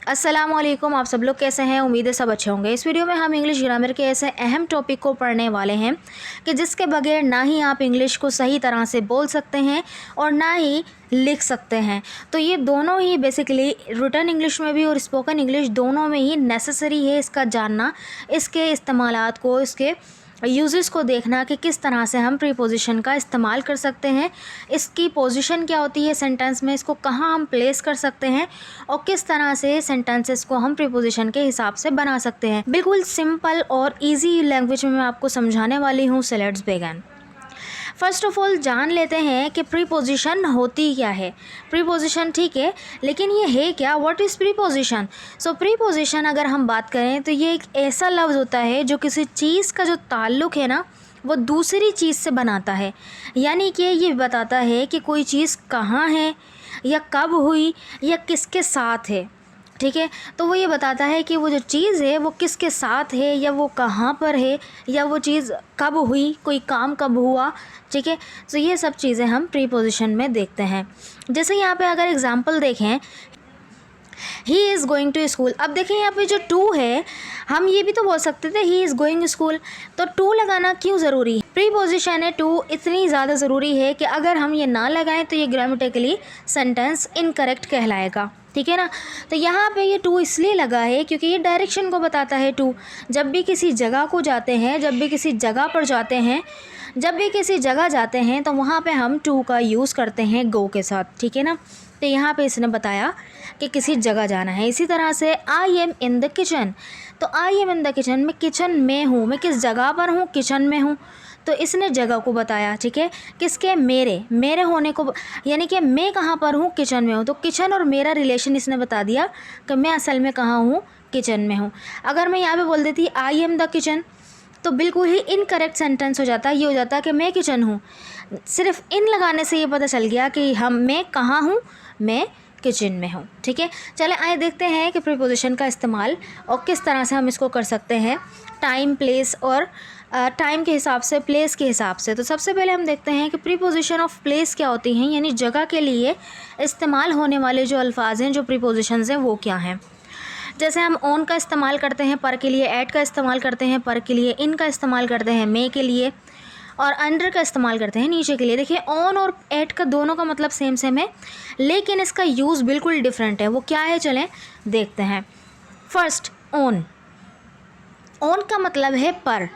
अस्सलामुअलैकुम, आप सब लोग कैसे हैं। उम्मीद है सब अच्छे होंगे। इस वीडियो में हम इंग्लिश ग्रामर के ऐसे अहम टॉपिक को पढ़ने वाले हैं कि जिसके बगैर ना ही आप इंग्लिश को सही तरह से बोल सकते हैं और ना ही लिख सकते हैं। तो ये दोनों ही बेसिकली रिटन इंग्लिश में भी और स्पोकन इंग्लिश दोनों में ही नेसेसरी है इसका जानना, इसके इस्तेमालात को, इसके यूजेस को देखना कि किस तरह से हम प्रीपोजिशन का इस्तेमाल कर सकते हैं, इसकी पोजीशन क्या होती है सेंटेंस में, इसको कहाँ हम प्लेस कर सकते हैं और किस तरह से सेंटेंसेस को हम प्रीपोजिशन के हिसाब से बना सकते हैं। बिल्कुल सिंपल और इजी लैंग्वेज में मैं आपको समझाने वाली हूँ। So let's begin. First of all जान लेते हैं कि प्रीपोजिशन होती क्या है। प्रीपोजिशन ठीक है, लेकिन ये है क्या, what is preposition. So preposition अगर हम बात करें तो ये एक ऐसा लफ्ज़ होता है जो किसी चीज़ का जो ताल्लुक़ है ना वो दूसरी चीज़ से बनाता है। यानी कि ये बताता है कि कोई चीज़ कहाँ है या कब हुई या किसके साथ है। ठीक है, तो वो ये बताता है कि वो जो चीज़ है वो किसके साथ है या वो कहाँ पर है या वो चीज़ कब हुई, कोई काम कब हुआ। ठीक है, तो ये सब चीज़ें हम प्रीपोजिशन में देखते हैं। जैसे यहाँ पे अगर एग्जांपल देखें, he is going to school. अब देखें यहाँ पे जो टू है, हम ये भी तो बोल सकते थे ही इज़ गोइंग स्कूल, तो टू लगाना क्यों ज़रूरी है। प्रीपोजिशन है टू इतनी ज़्यादा ज़रूरी है कि अगर हम ये ना लगाएं तो ये ग्रामेटिकली सेंटेंस इनकरेक्ट कहलाएगा। ठीक है ना, तो यहाँ पे ये टू इसलिए लगा है क्योंकि ये डायरेक्शन को बताता है। टू जब भी किसी जगह को जाते हैं, जब भी किसी जगह पर जाते हैं, जब भी किसी जगह जाते हैं तो वहाँ पे हम टू का यूज़ करते हैं गो के साथ। ठीक है ना, तो यहाँ पे इसने बताया कि किसी जगह जाना है। इसी तरह से I am in the kitchen, तो I am in the kitchen, मैं किचन में हूँ, मैं किस जगह पर हूँ, किचन में हूँ। तो इसने जगह को बताया। ठीक है, किसके, मेरे होने को, यानी कि मैं कहाँ पर हूँ, किचन में हूँ। तो किचन और मेरा रिलेशन इसने बता दिया कि मैं असल में कहाँ हूँ, किचन में हूँ। अगर मैं यहाँ पे बोल देती आई एम द किचन तो बिल्कुल ही इनकरेक्ट सेंटेंस हो जाता है। ये हो जाता है कि मैं किचन हूँ। सिर्फ इन लगाने से ये पता चल गया कि मैं कहाँ हूँ, मैं किचन में हूँ। ठीक है, चले आए देखते हैं कि प्रीपोजिशन का इस्तेमाल और किस तरह से हम इसको कर सकते हैं टाइम, प्लेस और टाइम के हिसाब से, प्लेस के हिसाब से। तो सबसे पहले हम देखते हैं कि प्रीपोजिशन ऑफ प्लेस क्या होती हैं, यानी जगह के लिए इस्तेमाल होने वाले जो अल्फाज हैं, जो प्रीपोजिशंस हैं वो क्या हैं। जैसे हम ऑन का इस्तेमाल करते हैं पर के लिए, एट का इस्तेमाल करते हैं पर के लिए, इन का इस्तेमाल करते हैं मे के लिए, और अंडर का इस्तेमाल करते हैं नीचे के लिए। देखिए ऑन और एट का दोनों का मतलब सेम सेम है, लेकिन इसका यूज़ बिल्कुल डिफरेंट है। वो क्या है, चलें देखते हैं। फर्स्ट ऑन, ऑन का मतलब है पर,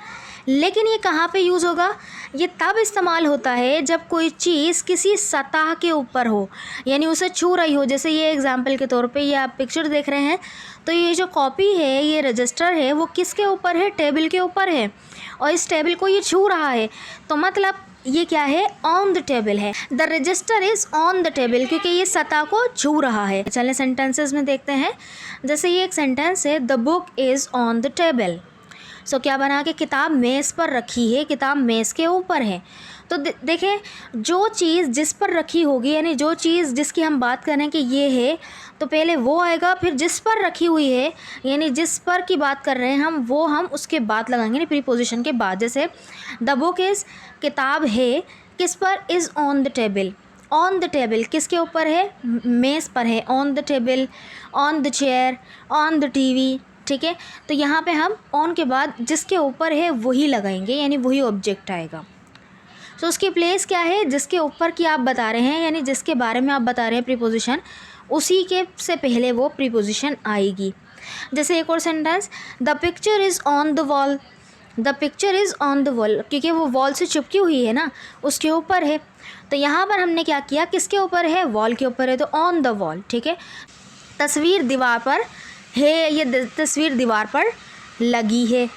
लेकिन ये कहाँ पे यूज़ होगा, ये तब इस्तेमाल होता है जब कोई चीज़ किसी सतह के ऊपर हो, यानी उसे छू रही हो। जैसे ये एग्जांपल के तौर पे ये आप पिक्चर देख रहे हैं, तो ये जो कॉपी है, ये रजिस्टर है, वो किसके ऊपर है, टेबल के ऊपर है, और इस टेबल को ये छू रहा है, तो मतलब ये क्या है, ऑन द टेबल है। The register is on the table, क्योंकि ये सतह को छू रहा है। चलें सेंटेंसेस में देखते हैं। जैसे ये एक सेंटेंस है, the book is on the table. So क्या बना कि किताब मेज़ पर रखी है, किताब मेज़ के ऊपर है। तो देखें, जो चीज़ जिस पर रखी होगी, यानी जो चीज़ जिसकी हम बात करें कि ये है, तो पहले वो आएगा, फिर जिस पर रखी हुई है, यानी जिस पर की बात कर रहे हैं हम, वो हम उसके बाद लगाएंगे, प्रीपोजिशन के बाद। जैसे द बुक इज़, किताब है किस पर, is on the table. On the table किसके ऊपर है, मेज़ पर है। On the table, on the chair, on the TV. ठीक है, तो यहाँ पे हम ऑन के बाद जिसके ऊपर है वही लगाएंगे, यानी वही ऑब्जेक्ट आएगा। तो उसकी प्लेस क्या है, जिसके ऊपर की आप बता रहे हैं, यानी जिसके बारे में आप बता रहे हैं प्रीपोजिशन, उसी के से पहले वो प्रीपोजिशन आएगी। जैसे एक और sentence, the picture is on the wall. The picture is on the wall, क्योंकि वो वॉल से चिपकी हुई है ना, उसके ऊपर है। तो यहाँ पर हमने क्या किया, किसके ऊपर है, वॉल के ऊपर है, तो ऑन द वॉल। ठीक है, तस्वीर दीवार पर है, ये तस्वीर दीवार पर लगी है,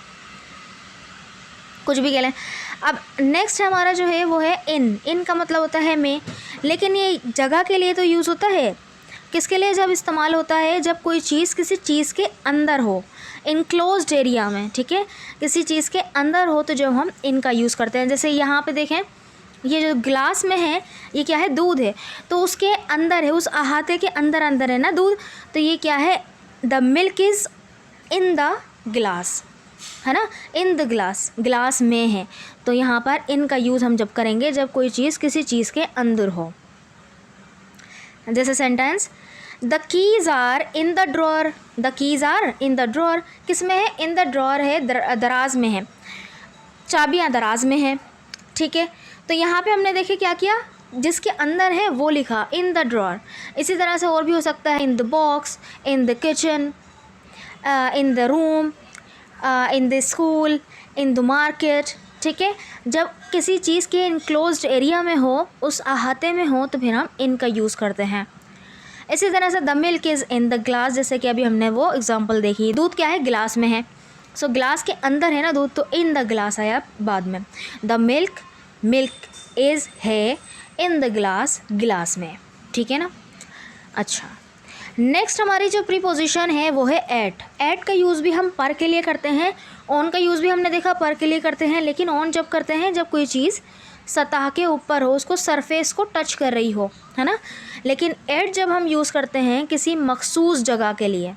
कुछ भी कह लें। अब नेक्स्ट हमारा जो है वो है इन का मतलब होता है में, लेकिन ये जगह के लिए तो यूज़ होता है, किसके लिए जब इस्तेमाल होता है, जब कोई चीज़ किसी चीज़ के अंदर हो, इनक्लोज्ड एरिया में। ठीक है, किसी चीज़ के अंदर हो तो जब हम इनका यूज़ करते हैं। जैसे यहाँ पे देखें, ये जो ग्लास में है ये क्या है, दूध है, तो उसके अंदर है, उस अहाते के अंदर अंदर है ना दूध, तो ये क्या है, the milk is in the glass, है ना, इन द ग्लास, ग्लास में है। तो यहाँ पर इन का यूज़ हम जब करेंगे जब कोई चीज़ किसी चीज़ के अंदर हो। जैसे sentence, the keys are in the drawer, the keys are in the drawer किस में है? इन द ड्रॉअर है, दराज में है, चाबियाँ दराज में है, ठीक है। तो यहाँ पे हमने देखे क्या किया, जिसके अंदर है वो लिखा इन द ड्रॉअर। इसी तरह से और भी हो सकता है, in the box, in the kitchen, in the room, in the school, in the market, ठीक है। जब किसी चीज़ के इनक्लोज्ड एरिया में हो, उस अहाते में हो, तो फिर हम इन का यूज़ करते हैं। इसी तरह से the milk is in the glass, जैसे कि अभी हमने वो एग्जांपल देखी, दूध क्या है? गिलास में है। सो ग्लास के अंदर है ना दूध, तो इन द ग्लास आया बाद में। द मिल्क, मिल्क इज़ है इन द ग्लास, गिलास में, ठीक है ना। अच्छा, नेक्स्ट हमारी जो प्रीपोजिशन है वो है एट। एट का यूज़ भी हम पर के लिए करते हैं, ऑन का यूज़ भी हमने देखा पर के लिए करते हैं, लेकिन ऑन जब करते हैं जब कोई चीज़ सतह के ऊपर हो, उसको सरफेस को टच कर रही हो, है ना। लेकिन एट जब हम यूज़ करते हैं किसी मखसूस जगह के लिए,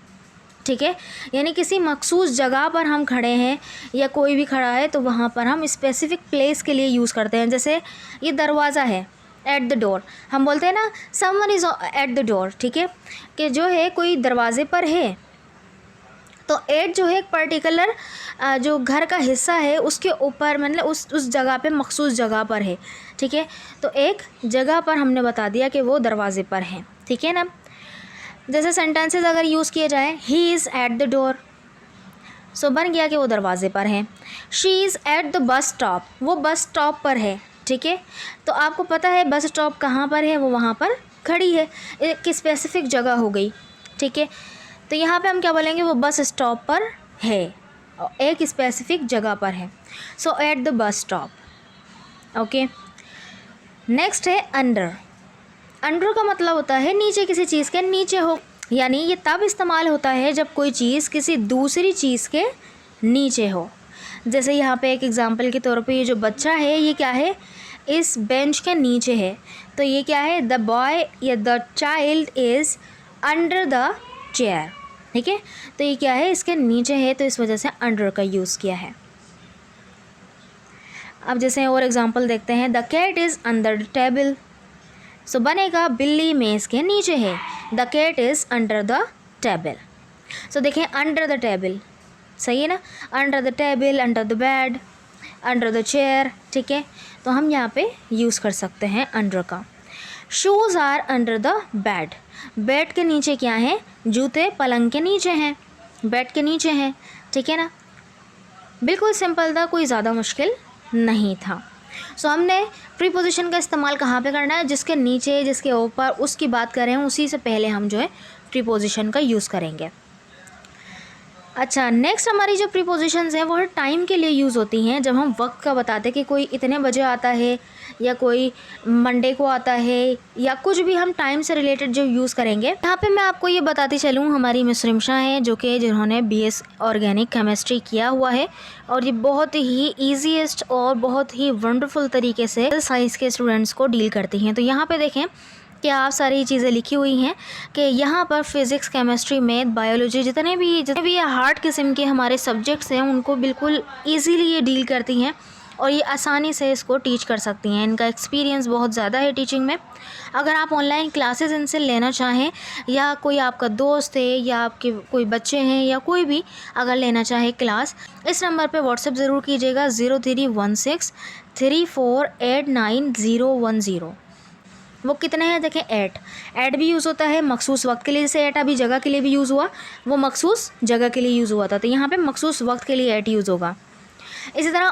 ठीक है, यानी किसी मखसूस जगह पर हम खड़े हैं या कोई भी खड़ा है, तो वहाँ पर हम स्पेसिफिक प्लेस के लिए यूज़ करते हैं। जैसे ये दरवाज़ा है, एट द डोर, हम बोलते हैं ना someone is at the door, ठीक है, कि जो है कोई दरवाजे पर है। तो एट जो है एक पर्टिकुलर जो घर का हिस्सा है उसके ऊपर, मतलब उस जगह पे, मखसूस जगह पर है, ठीक है। तो एक जगह पर हमने बता दिया कि वो दरवाजे पर है, ठीक है ना। जैसे सेंटेंसेस अगर यूज़ किए जाए, he is at the door, so बन गया कि वो दरवाजे पर है। She is at the bus stop, वो बस स्टॉप पर है, ठीक है। तो आपको पता है बस स्टॉप कहाँ पर है, वो वहाँ पर खड़ी है, एक स्पेसिफिक जगह हो गई, ठीक है। तो यहाँ पे हम क्या बोलेंगे, वो बस स्टॉप पर है, एक स्पेसिफिक जगह पर है। So at the bus stop, okay. Next है अंडर। अंडर का मतलब होता है नीचे, किसी चीज़ के नीचे हो, यानी ये तब इस्तेमाल होता है जब कोई चीज़ किसी दूसरी चीज़ के नीचे हो। जैसे यहाँ पे एक एग्जांपल के तौर पे ये जो बच्चा है ये क्या है, इस बेंच के नीचे है, तो ये क्या है, द बॉय या the child is under the chair, ठीक है। तो ये क्या है, इसके नीचे है, तो इस वजह से अंडर का यूज़ किया है। अब जैसे और एग्जांपल देखते हैं, the cat is under the table, so बनेगा बिल्ली मेज़ के नीचे है, the cat is under the table. So देखें अंडर द टेबल, सही है ना, under the table, under the bed, under the chair, ठीक है। तो हम यहाँ पे यूज़ कर सकते हैं अंडर का। Shoes are under the bed, bed के नीचे क्या है, जूते पलंग के नीचे हैं, बेड के नीचे हैं, ठीक है ना। बिल्कुल सिंपल था, कोई ज़्यादा मुश्किल नहीं था। सो हमने प्रीपोजिशन का इस्तेमाल कहाँ पे करना है, जिसके नीचे, जिसके ऊपर, उसकी बात करें, उसी से पहले हम जो है प्रीपोजिशन का यूज़ करेंगे। अच्छा, नेक्स्ट हमारी जो प्रीपोजिशंस हैं वो हर टाइम के लिए यूज़ होती हैं। जब हम वक्त का बताते हैं कि कोई इतने बजे आता है या कोई मंडे को आता है या कुछ भी हम टाइम से रिलेटेड जो यूज़ करेंगे। यहाँ पे मैं आपको ये बताती चलूँ, हमारी मिस रिमशा हैं जो कि जिन्होंने BS ऑर्गेनिक केमिस्ट्री किया हुआ है और ये बहुत ही ईजीएस्ट और बहुत ही वंडरफुल तरीके से साइंस के स्टूडेंट्स को डील करती हैं। तो यहाँ पर देखें कि आप सारी चीज़ें लिखी हुई हैं कि यहाँ पर फिज़िक्स, केमिस्ट्री, मैथ, बायोलॉजी, जितने भी हार्ड किस्म के हमारे सब्जेक्ट्स हैं उनको बिल्कुल इजीली ये डील करती हैं और ये आसानी से इसको टीच कर सकती हैं। इनका एक्सपीरियंस बहुत ज़्यादा है टीचिंग में। अगर आप ऑनलाइन क्लासेस इनसे लेना चाहें या कोई आपका दोस्त है या आपके कोई बच्चे हैं या कोई भी अगर लेना चाहे क्लास, इस नंबर पे व्हाट्सएप ज़रूर कीजिएगा 031634891010। वो कितने हैं देखें, ऐट भी यूज़ होता है मखसूस वक्त के लिए, जैसे ऐट अभी जगह के लिए भी यूज़ हुआ, वो मखसूस जगह के लिए यूज़ हुआ था, तो यहाँ पे मखसूस वक्त के लिए ऐट यूज़ होगा। इसी तरह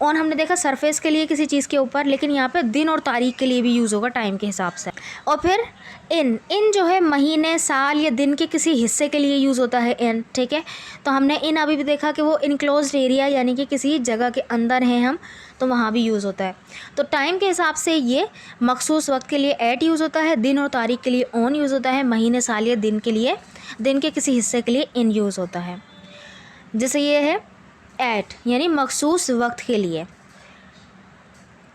ऑन हमने देखा सरफेस के लिए किसी चीज़ के ऊपर, लेकिन यहाँ पे दिन और तारीख के लिए भी यूज़ होगा टाइम के हिसाब से। और फिर इन जो है महीने, साल या दिन के किसी हिस्से के लिए यूज़ होता है इन, ठीक है। तो हमने इन अभी भी देखा कि वो इनक्लोज्ड एरिया यानी कि किसी जगह के अंदर हैं हम, तो वहाँ भी यूज़ होता है। तो टाइम के हिसाब से ये मखसूस वक्त के लिए ऐट यूज़ होता है, दिन और तारीख के लिए ऑन यूज़ होता है, महीने, साल या दिन के लिए, दिन के किसी हिस्से के लिए इन यूज़ होता है। जैसे ये है ऐट यानी मखसूस वक्त के लिए,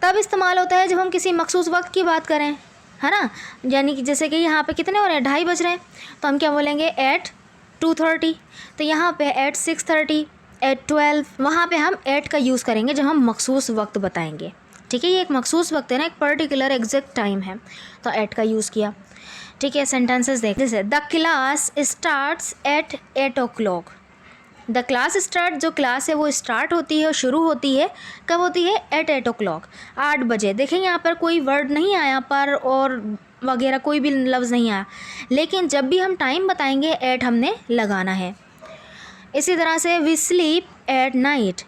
तब इस्तेमाल होता है जब हम किसी मखसूस वक्त की बात करें, है ना। यानी कि जैसे कि यहाँ पे कितने हो रहे हैं, 2:30 बज रहे हैं, तो हम क्या बोलेंगे एट 2:30। तो यहाँ पे एट 6:30, एट 12, वहाँ पे हम एट का यूज़ करेंगे जब हम मखसूस वक्त बताएंगे, ठीक है। ये एक मखसूस वक्त है ना, एक पर्टिकुलर एग्जैक्ट टाइम है, तो एट का यूज़ किया। ठीक है, सेंटेंसेस देख, जैसे the class starts at 8 o'clock। The class start, जो क्लास है वो स्टार्ट होती है और शुरू होती है कब होती है? एट 8 o'clock, 8 बजे। देखें यहाँ पर कोई वर्ड नहीं आया पर और वगैरह कोई भी लफ्ज़ नहीं आया, लेकिन जब भी हम टाइम बताएंगे एट हमने लगाना है। इसी तरह से वी स्लीप एट नाइट,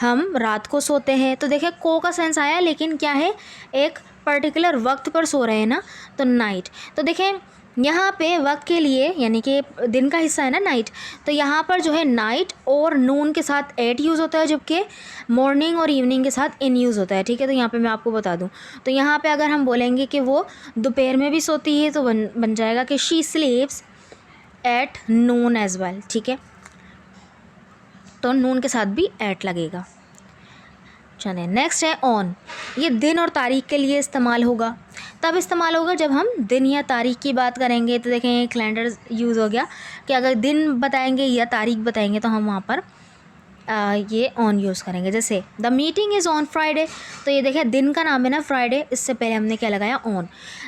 हम रात को सोते हैं। तो देखें को का सेंस आया, लेकिन क्या है, एक पर्टिकुलर वक्त पर सो रहे हैं ना, तो नाइट। तो देखें यहाँ पे वक्त के लिए यानी कि दिन का हिस्सा है ना नाइट, तो यहाँ पर जो है नाइट और नून के साथ एट यूज़ होता है, जबकि मॉर्निंग और इवनिंग के साथ इन यूज़ होता है। ठीक है, तो यहाँ पे मैं आपको बता दूँ, तो यहाँ पे अगर हम बोलेंगे कि वो दोपहर में भी सोती है तो बन जाएगा कि she sleeps at noon as well. ठीक है, तो नून के साथ भी एट लगेगा। चलिए नेक्स्ट है ऑन। ये दिन और तारीख के लिए इस्तेमाल होगा। तब इस्तेमाल होगा जब हम दिन या तारीख की बात करेंगे। तो देखें कैलेंडर यूज़ हो गया कि अगर दिन बताएंगे या तारीख बताएंगे तो हम वहाँ पर ये ऑन यूज़ करेंगे। जैसे the meeting is on Friday, तो ये देखें दिन का नाम है ना फ्राइडे, इससे पहले हमने क्या लगाया? On.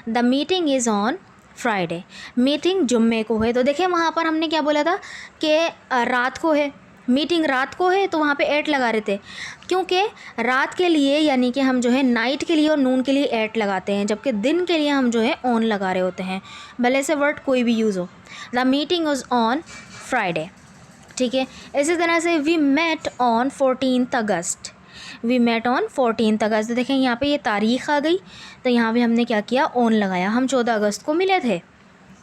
The meeting is on Friday, meeting जुम्मे को है। तो देखें वहाँ पर हमने क्या बोला था कि रात को है, मीटिंग रात को है, तो वहाँ पे एट लगा रहे थे, क्योंकि रात के लिए यानी कि हम जो है नाइट के लिए और नून के लिए एट लगाते हैं, जबकि दिन के लिए हम जो है ऑन लगा रहे होते हैं, भले से वर्ड कोई भी यूज़ हो। The meeting was on Friday. ठीक है, इसी तरह से we met on 14 August, we met on 14 August. देखें यहाँ पे ये तारीख़ आ गई, तो यहाँ भी हमने क्या किया? ऑन लगाया। हम 14 अगस्त को मिले थे,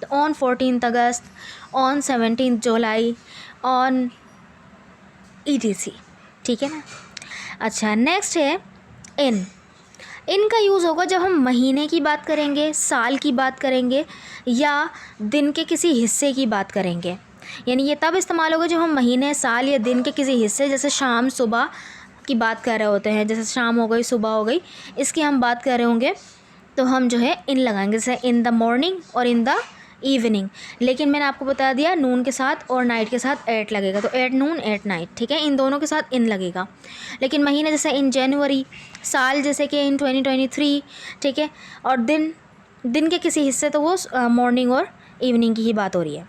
तो on 14 August, on 17 July, on ETC। ठीक है ना। अच्छा नेक्स्ट है इन। इन का यूज़ होगा जब हम महीने की बात करेंगे, साल की बात करेंगे या दिन के किसी हिस्से की बात करेंगे। यानी ये तब इस्तेमाल होगा जब हम महीने, साल या दिन के किसी हिस्से, जैसे शाम सुबह की बात कर रहे होते हैं, जैसे शाम हो गई, सुबह हो गई, इसकी हम बात कर रहे होंगे, तो हम जो है इन लगाएंगे, जैसे इन द मॉर्निंग और इन द इवनिंग। लेकिन मैंने आपको बता दिया नून के साथ और नाइट के साथ एट लगेगा, तो एट नून एट नाइट। ठीक है, इन दोनों के साथ इन लगेगा। लेकिन महीने जैसे इन जनवरी, साल जैसे कि इन 2023। ठीक है, और दिन के किसी हिस्से, तो वो मॉर्निंग और इवनिंग की ही बात हो रही है।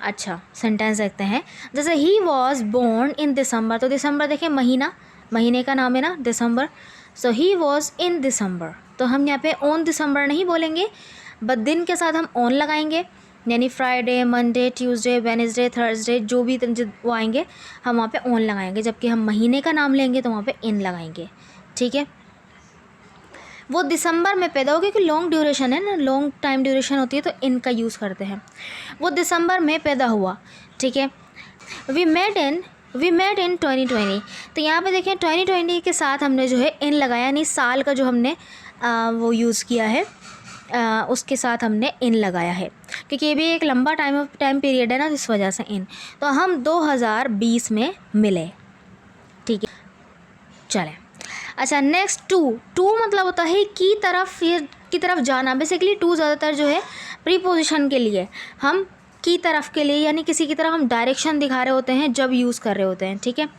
अच्छा सेंटेंस देखते हैं, जैसे ही वॉज बोर्न इन दिसंबर। तो दिसंबर देखें महीने का नाम है ना दिसंबर, सो ही वॉज इन दिसंबर। तो हम यहाँ पे ऑन दिसंबर नहीं बोलेंगे, बट दिन के साथ हम ऑन लगाएंगे, यानी Friday, Monday, Tuesday, Wednesday, Thursday, जो भी वो आएंगे हम वहाँ पे ऑन लगाएंगे। जबकि हम महीने का नाम लेंगे तो वहाँ पे इन लगाएंगे। ठीक है, वो दिसंबर में पैदा हो गया, क्योंकि लॉन्ग ड्यूरेशन है ना, लॉन्ग टाइम ड्यूरेशन होती है, तो इन का यूज़ करते हैं। वो दिसंबर में पैदा हुआ। ठीक है, वी मेट इन 2020। तो यहाँ पे देखें 2020 के साथ हमने जो है इन लगाया, यानी साल का जो हमने वो यूज़ किया है, उसके साथ हमने इन लगाया है, क्योंकि ये भी एक लंबा टाइम पीरियड है ना, इस वजह से इन। तो हम 2020 में मिले। ठीक है, चलें। अच्छा नेक्स्ट टू मतलब होता है की तरफ जाना। बेसिकली टू ज़्यादातर जो है प्रीपोजिशन के लिए, हम की तरफ के लिए, यानी किसी की तरफ हम डायरेक्शन दिखा रहे होते हैं जब यूज़ कर रहे होते हैं। ठीक है,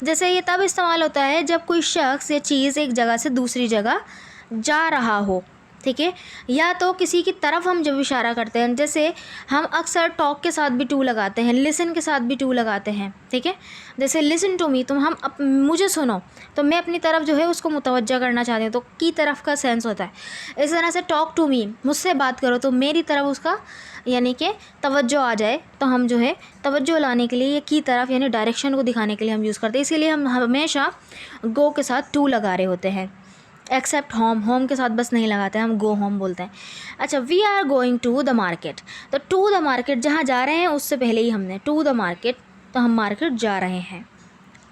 जैसे ये तब इस्तेमाल होता है जब कोई शख्स या चीज़ एक जगह से दूसरी जगह जा रहा हो। ठीक है, या तो किसी की तरफ हम जब इशारा करते हैं, जैसे हम अक्सर टॉक के साथ भी टू लगाते हैं, लिसन के साथ भी टू लगाते हैं। ठीक है, जैसे लिसन टू मी, तुम मुझे सुनो, तो मैं अपनी तरफ जो है उसको मुतवज्जा करना चाहती हूँ, तो की तरफ का सेंस होता है। इस तरह से टॉक टू मी, मुझसे बात करो, तो मेरी तरफ उसका यानी कि तवज्जो आ जाए, तो हम जो है तवज्जो लाने के लिए ये की तरफ यानी डायरेक्शन को दिखाने के लिए हम यूज़ करते हैं। इसीलिए हम हमेशा गो के साथ टू लगा रहे होते हैं, एक्सेप्ट होम के साथ बस नहीं लगाते हैं, हम गो होम बोलते हैं। अच्छा, we are going to the market. तो टू द मार्केट, जहाँ जा रहे हैं उससे पहले ही हमने टू द मार्केट, तो हम मार्केट जा रहे हैं।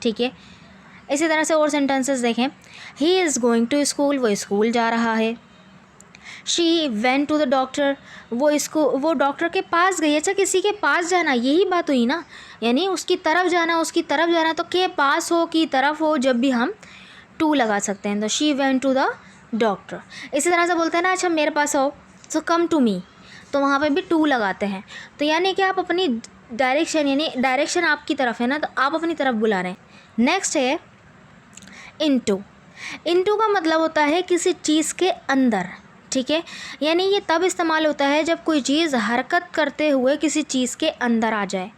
ठीक है, इसी तरह से और सेंटेंसेस देखें, he is going to school, वो स्कूल जा रहा है। She went to the doctor, वो डॉक्टर के पास गई। अच्छा, किसी के पास जाना, यही बात हुई ना, यानी उसकी तरफ जाना, तो के पास हो, की तरफ हो, जब भी हम टू लगा सकते हैं। तो she went to the doctor. इसी तरह से बोलते हैं ना, अच्छा मेरे पास आओ, सो कम टू मी, तो वहाँ पे भी टू लगाते हैं। तो यानी कि आप अपनी डायरेक्शन, यानी डायरेक्शन आपकी तरफ है ना, तो आप अपनी तरफ बुला रहे हैं। नेक्स्ट है इनटू। इनटू का मतलब होता है किसी चीज़ के अंदर। ठीक है, यानी ये तब इस्तेमाल होता है जब कोई चीज़ हरकत करते हुए किसी चीज़ के अंदर आ जाए।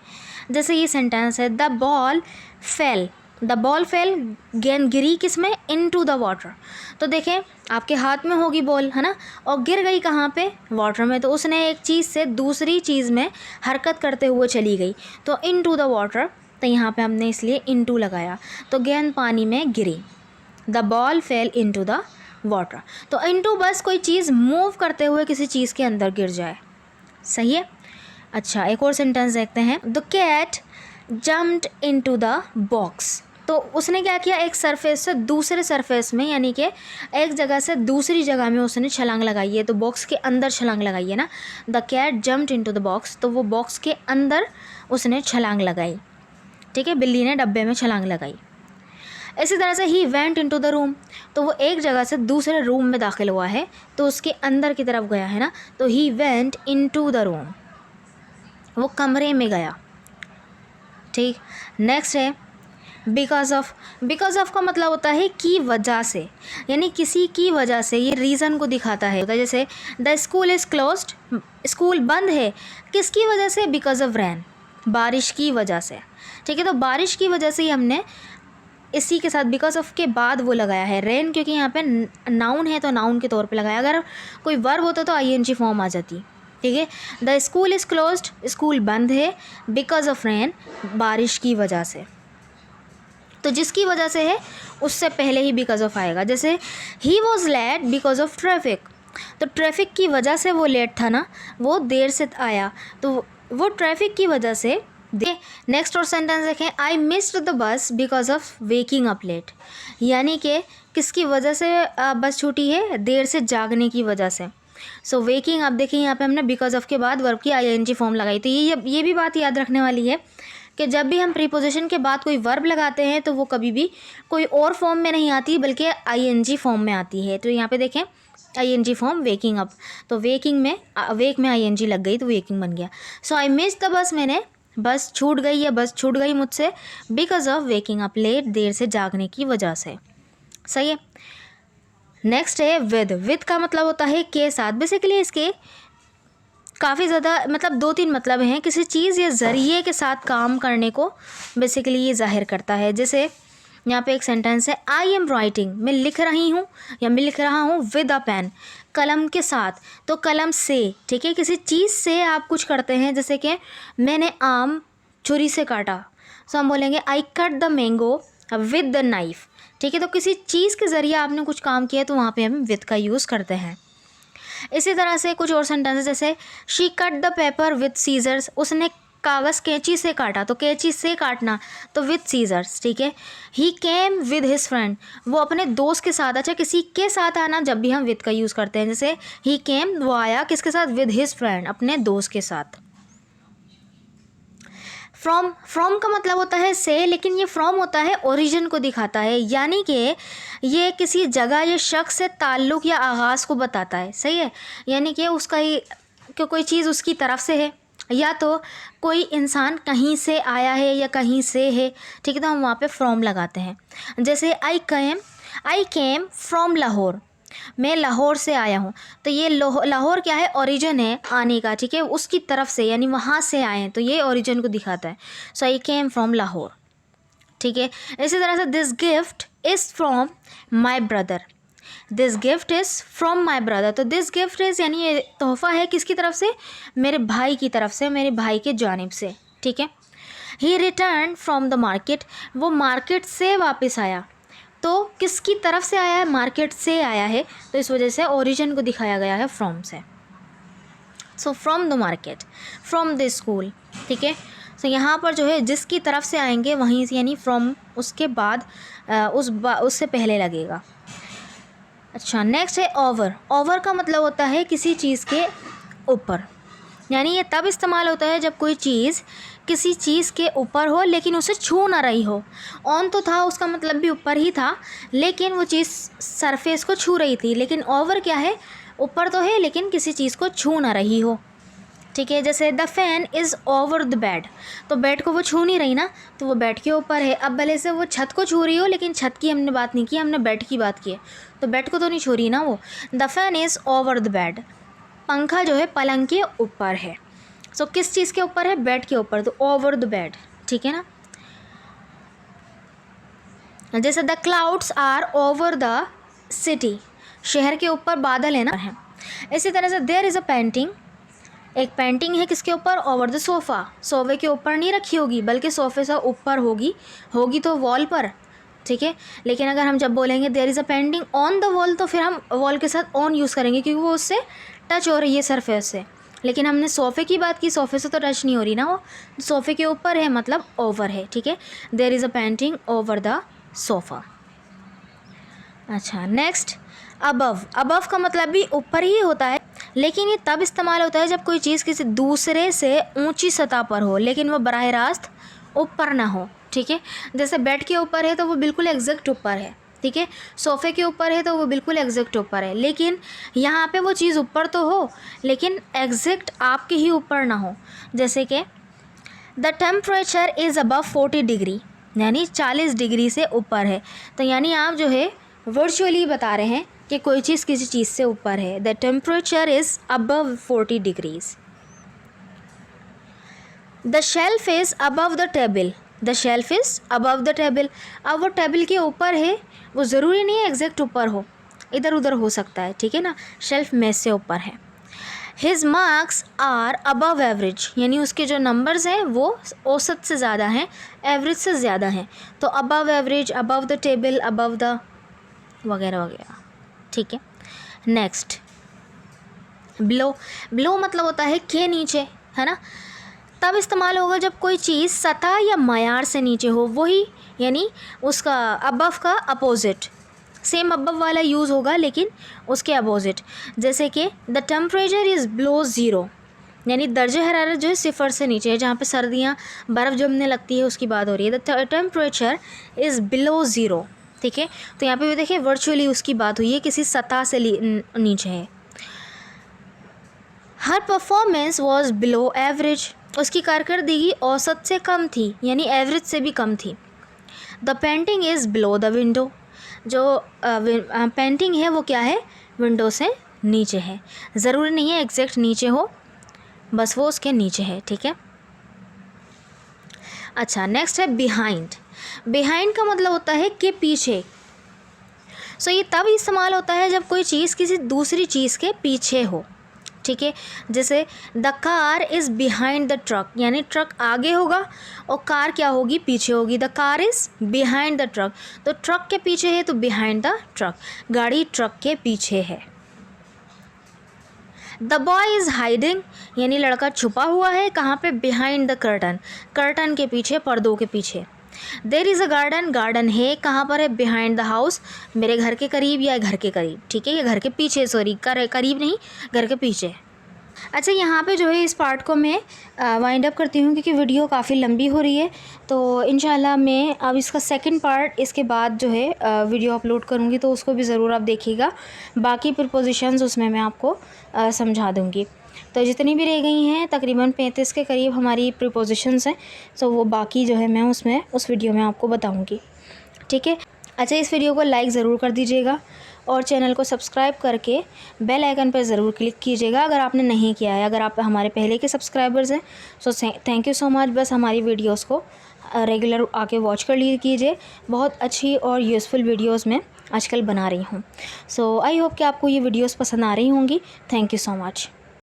जैसे ये सेंटेंस है, the ball fail, the ball fail, गेंद गिरी किस में, इनटू द वाटर। तो देखें आपके हाथ में होगी बॉल, है ना, और गिर गई कहाँ पे, वाटर में। तो उसने एक चीज़ से दूसरी चीज़ में हरकत करते हुए चली गई, तो इनटू द वाटर, तो यहाँ पे हमने इसलिए इनटू लगाया। तो गेंद पानी में गिरी, the ball fell into the water. तो इनटू बस कोई चीज़ मूव करते हुए किसी चीज़ के अंदर गिर जाए, सही है। अच्छा, एक और सेंटेंस देखते हैं, the cat jumped into the box. तो उसने क्या किया, एक सरफेस से दूसरे सरफेस में, यानी कि एक जगह से दूसरी जगह में उसने छलांग लगाई है। तो बॉक्स के अंदर छलांग लगाई है ना, the cat jumped into the box, तो वो बॉक्स के अंदर उसने छलांग लगाई, ठीक है, बिल्ली ने डब्बे में छलांग लगाई। इसी तरह से he went into the room, तो वो एक जगह से दूसरे रूम में दाखिल हुआ है, तो उसके अंदर की तरफ गया है ना, तो he went into the room, वो कमरे में गया, ठीक। नेक्स्ट है बिकॉज ऑफ। बिकॉज ऑफ का मतलब होता है की वजह से, यानी किसी की वजह से, ये रीज़न को दिखाता है। जैसे the school is closed, school बंद है, किसकी वजह से, बिकॉज ऑफ रैन, बारिश की वजह से, ठीक है। तो बारिश की वजह से ही हमने इसी के साथ बिकॉज ऑफ के बाद वो लगाया है रेन, क्योंकि यहाँ पे नाउन है तो नाउन के तौर पे लगाया। अगर कोई वर्ब होता तो आईएनजी फॉर्म आ जाती, ठीक है। The school is closed, school बंद है, बिकॉज ऑफ रेन, बारिश की वजह से। तो जिसकी वजह से है उससे पहले ही बिकॉज ऑफ आएगा। जैसे he was late because of traffic, तो ट्रैफिक की वजह से वो लेट था ना, वो देर से आया, तो वो ट्रैफिक की वजह से। नेक्स्ट और सेंटेंस देखें, I missed the bus because of waking up late, यानी कि किसकी वजह से बस छूटी है, देर से जागने की वजह से। सो वेकिंग अप, देखिए यहाँ पे हमने बिकॉज ऑफ के बाद वर्ब की आईएनजी फॉर्म लगाई। तो ये भी बात याद रखने वाली है कि जब भी हम प्रीपोजिशन के बाद कोई वर्ब लगाते हैं तो वो कभी भी कोई और फॉर्म में नहीं आती बल्कि आईएनजी फॉर्म में आती है। तो यहाँ पे देखें आईएनजी फॉर्म वेकिंग अप, तो वेकिंग में वेक में आईएनजी लग गई तो वेकिंग बन गया। सो आई मिस द बस, मैंने बस छूट गई या बस छूट गई मुझसे, because of waking up late, देर से जागने की वजह से, सही है। नेक्स्ट है विद का मतलब होता है के साथ। बेसिकली इसके काफ़ी ज़्यादा मतलब 2-3 मतलब हैं। किसी चीज़ या ज़रिए के साथ काम करने को बेसिकली ये ज़ाहिर करता है। जैसे यहाँ पे एक सेंटेंस है, आई एम राइटिंग, मैं लिख रही हूँ या मैं लिख रहा हूँ, विद अ पेन, कलम के साथ। तो कलम से, ठीक है, किसी चीज़ से आप कुछ करते हैं। जैसे कि मैंने आम छुरी से काटा, सो हम बोलेंगे I cut the mango with the knife, ठीक है। तो किसी चीज़ के ज़रिए आपने कुछ काम किया तो वहाँ पे हम विद का यूज़ करते हैं। इसी तरह से कुछ और सेंटेंसेस, जैसे she cut the paper with scissors, उसने कागज़ कैंची से काटा, तो कैंची से काटना तो विद सीजर्स, ठीक है। ही केम विद हिज फ्रेंड, वो अपने दोस्त के साथ। अच्छा, किसी के साथ आना जब भी हम विद का यूज़ करते हैं, जैसे ही केम, वो आया किसके साथ, विद हिज फ्रेंड, अपने दोस्त के साथ। फ्रॉम का मतलब होता है से, लेकिन ये फ्रॉम होता है ओरिजिन को दिखाता है, यानी कि ये किसी जगह या शख्स से ताल्लुक़ या आगाज़ को बताता है, सही है। यानी कि उसका ही कि कोई चीज़ उसकी तरफ से है, या तो कोई इंसान कहीं से आया है या कहीं से है, ठीक है। तो हम वहाँ पे फ्रॉम लगाते हैं। जैसे आई केम फ्रॉम लाहौर, मैं लाहौर से आया हूँ। तो ये लाहौर क्या है, ओरिजिन है आने का, ठीक है, उसकी तरफ से, यानी वहाँ से आए हैं, तो ये ओरिजिन को दिखाता है। सो आई केम फ्रॉम लाहौर, ठीक है। इसी तरह से this gift is from my brother, this gift is from my brother. तो दिस गिफ्ट इज़ यानी ये तोहफ़ा है किसकी तरफ से, मेरे भाई की तरफ से, मेरे भाई के जानिब से, ठीक है। ही रिटर्न फ्रॉम द मार्केट, वो मार्केट से वापस आया, तो किसकी तरफ से आया है, मार्केट से आया है, तो इस वजह से ओरिजिन को दिखाया गया है फ्रॉम से। So from the market, from the school, ठीक है। सो यहाँ पर जो है जिसकी तरफ से आएंगे वहीं से, यानी फ्रॉम उसके बाद उससे पहले लगेगा। अच्छा, नेक्स्ट है ओवर। ओवर का मतलब होता है किसी चीज़ के ऊपर, यानी ये तब इस्तेमाल होता है जब कोई चीज़ किसी चीज़ के ऊपर हो लेकिन उसे छू ना रही हो। ऑन तो था, उसका मतलब भी ऊपर ही था, लेकिन वो चीज़ सरफेस को छू रही थी। लेकिन ओवर क्या है, ऊपर तो है लेकिन किसी चीज़ को छू ना रही हो, ठीक है। जैसे the fan is over the bed, तो बेड को वो छू नहीं रही ना, तो वो बेड के ऊपर है। अब भले से वो छत को छू रही हो, लेकिन छत की हमने बात नहीं की, हमने बेड की बात की है, तो बेड को तो नहीं छू रही ना वो। The fan is over the bed, पंखा जो है पलंग के ऊपर है। सो किस चीज़ के ऊपर है? बेड के ऊपर, तो ओवर द बेड, ठीक है ना। जैसे the clouds are over the city, शहर के ऊपर बादल है ना है। इसी तरह से देयर इज़ अ पेंटिंग, एक पेंटिंग है किसके ऊपर? ओवर द सोफ़ा, सोफ़े के ऊपर नहीं रखी होगी, बल्कि सोफ़े से ऊपर होगी तो वॉल पर, ठीक है। लेकिन अगर हम जब बोलेंगे there is a painting on the wall, तो फिर हम वॉल के साथ ऑन यूज़ करेंगे, क्योंकि वो उससे टच हो रही है सरफेस से। लेकिन हमने सोफ़े की बात की, सोफ़े से तो टच नहीं हो रही ना वो, सोफ़े के ऊपर है मतलब ओवर है, ठीक है। There is a painting over the sofa. अच्छा, नेक्स्ट अबव। अबव का मतलब भी ऊपर ही होता है, लेकिन ये तब इस्तेमाल होता है जब कोई चीज़ किसी दूसरे से ऊंची सतह पर हो, लेकिन वो बराह रास्त ऊपर ना हो, ठीक है। जैसे बेड के ऊपर है तो वो बिल्कुल एग्जैक्ट ऊपर है, ठीक है। सोफ़े के ऊपर है तो वो बिल्कुल एग्जैक्ट ऊपर है, लेकिन यहाँ पे वो चीज़ ऊपर तो हो, लेकिन एग्जैक्ट आपके ही ऊपर ना हो। जैसे कि the temperature is above 40 degree, यानी 40 डिग्री से ऊपर है। तो यानी आप जो है वर्चुअली बता रहे हैं कि कोई चीज़ किसी चीज़ से ऊपर है। The temperature is above 40 degrees. The shelf is above the table, the shelf is above the table. अब वो टेबल के ऊपर है, वो ज़रूरी नहीं है एग्जैक्ट ऊपर हो, इधर उधर हो सकता है, ठीक है ना। शेल्फ मेज से ऊपर है। His marks are above average, यानी उसके जो नंबर्स हैं वो औसत से ज़्यादा हैं, एवरेज से ज़्यादा हैं। तो above average, above the table, above the वगैरह वगैरह, ठीक है। Next below. बिलो मतलब होता है के नीचे, है ना। तब इस्तेमाल होगा जब कोई चीज़ सतह या मयार से नीचे हो, वही यानी उसका अबव का अपोजिट, सेम अबव वाला यूज़ होगा लेकिन उसके अपोजिट। जैसे कि the temperature is below zero, यानी दर्जे हरारत जो है सिफर से नीचे है, जहाँ पे सर्दियाँ बर्फ़ जमने लगती है उसकी बात हो रही है। The temperature is below zero, ठीक है। तो यहाँ पे भी देखिए वर्चुअली उसकी बात हुई है, किसी सतह से नीचे है। हर परफॉर्मेंस वॉज बिलो एवरेज, उसकी कारकर्दगी औसत से कम थी, यानी एवरेज से भी कम थी। The painting is below the window, जो पेंटिंग है वो क्या है? विंडो से नीचे है। ज़रूरी नहीं है एग्जैक्ट नीचे हो, बस वो उसके नीचे है, ठीक है। अच्छा, नेक्स्ट है बिहाइंड। बिहाइंड का मतलब होता है कि पीछे। सो ये तब इस्तेमाल होता है जब कोई चीज़ किसी दूसरी चीज़ के पीछे हो, ठीक है। जैसे the car is behind the truck, यानी ट्रक आगे होगा और कार क्या होगी? पीछे होगी। The car is behind the truck, तो ट्रक के पीछे है तो बिहाइंड द ट्रक, गाड़ी ट्रक के पीछे है। द बॉय इज़ हाइडिंग, यानी लड़का छुपा हुआ है, कहाँ पे? बिहाइंड द कर्टन, कर्टन के पीछे, पर्दों के पीछे। There is a garden, garden है कहाँ पर है? बिहाइंड द हाउस, मेरे घर के करीब या घर के करीब, ठीक है, या घर के पीछे, सॉरी करीब नहीं, घर के पीछे। अच्छा, यहाँ पे जो है इस पार्ट को मैं वाइंड अप करती हूँ, क्योंकि वीडियो काफ़ी लंबी हो रही है। तो इंशाल्लाह मैं अब इसका सेकंड पार्ट इसके बाद जो है वीडियो अपलोड करूँगी, तो उसको भी ज़रूर आप देखिएगा। बाकी प्रीपोजिशंस उसमें मैं आपको समझा दूँगी। तो जितनी भी रह गई हैं तकरीबन 35 के करीब हमारी प्रीपोजिशंस हैं, तो वो बाकी जो है मैं उसमें उस वीडियो में आपको बताऊँगी, ठीक है। अच्छा, इस वीडियो को लाइक ज़रूर कर दीजिएगा और चैनल को सब्सक्राइब करके बेल आइकन पर ज़रूर क्लिक कीजिएगा अगर आपने नहीं किया है। अगर आप हमारे पहले के सब्सक्राइबर्स हैं so thank you so much. बस हमारी वीडियोस को रेगुलर आके वॉच कर कीजिए, बहुत अच्छी और यूज़फुल वीडियोस मैं आजकल बना रही हूँ। सो आई होप कि आपको ये वीडियोस पसंद आ रही होंगी। Thank you so much.